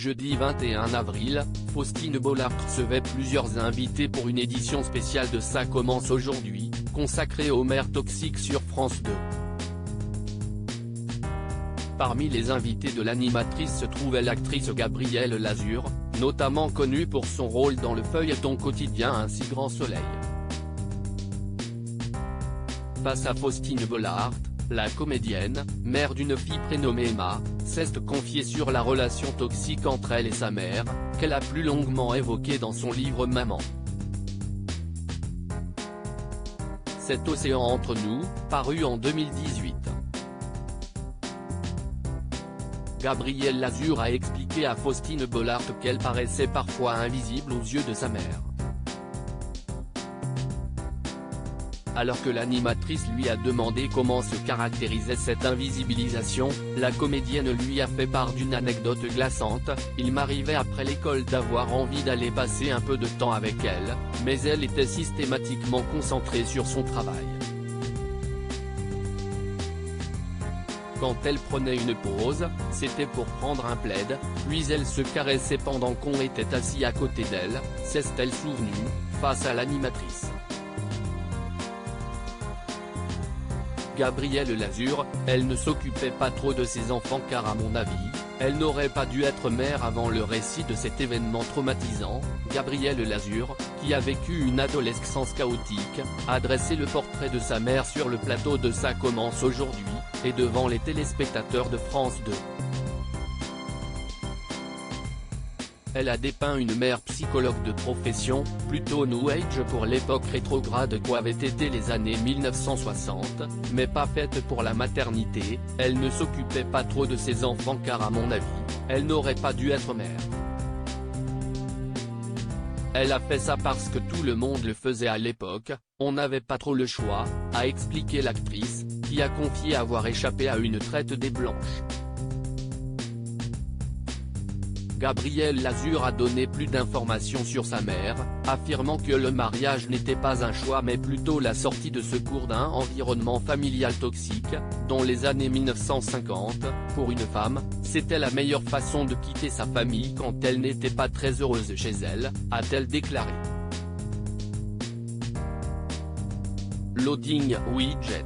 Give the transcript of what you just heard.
Jeudi 21 avril, Faustine Bollard recevait plusieurs invités pour une édition spéciale de Ça commence aujourd'hui, consacrée aux mères toxiques sur France 2. Parmi les invités de l'animatrice se trouvait l'actrice Gabrielle Lazur, notamment connue pour son rôle dans le feuilleton quotidien Un si grand soleil. Face à Faustine Bollard, la comédienne, mère d'une fille prénommée Emma, s'est confiée sur la relation toxique entre elle et sa mère, qu'elle a plus longuement évoquée dans son livre Maman. Cet océan entre nous, paru en 2018. Gabrielle Lazur a expliqué à Faustine Bollard qu'elle paraissait parfois invisible aux yeux de sa mère. Alors que l'animatrice lui a demandé comment se caractérisait cette invisibilisation, la comédienne lui a fait part d'une anecdote glaçante. « Il m'arrivait après l'école d'avoir envie d'aller passer un peu de temps avec elle, mais elle était systématiquement concentrée sur son travail. Quand elle prenait une pause, c'était pour prendre un plaid, puis elle se caressait pendant qu'on était assis à côté d'elle », s'est-elle souvenue, face à l'animatrice. Gabrielle Lazur, elle ne s'occupait pas trop de ses enfants car à mon avis, elle n'aurait pas dû être mère avant le récit de cet événement traumatisant. Gabrielle Lazur, qui a vécu une adolescence chaotique, a dressé le portrait de sa mère sur le plateau de Ça commence aujourd'hui, et devant les téléspectateurs de France 2. Elle a dépeint une mère psychologue de profession, plutôt New Age pour l'époque rétrograde qu'avaient été les années 1960, mais pas faite pour la maternité. Elle ne s'occupait pas trop de ses enfants car à mon avis, elle n'aurait pas dû être mère. Elle a fait ça parce que tout le monde le faisait à l'époque, on n'avait pas trop le choix, a expliqué l'actrice, qui a confié avoir échappé à une traite des blanches. Gabrielle Lazur a donné plus d'informations sur sa mère, affirmant que le mariage n'était pas un choix mais plutôt la sortie de secours d'un environnement familial toxique, dont les années 1950, pour une femme, c'était la meilleure façon de quitter sa famille quand elle n'était pas très heureuse chez elle, a-t-elle déclaré. Loading Widget.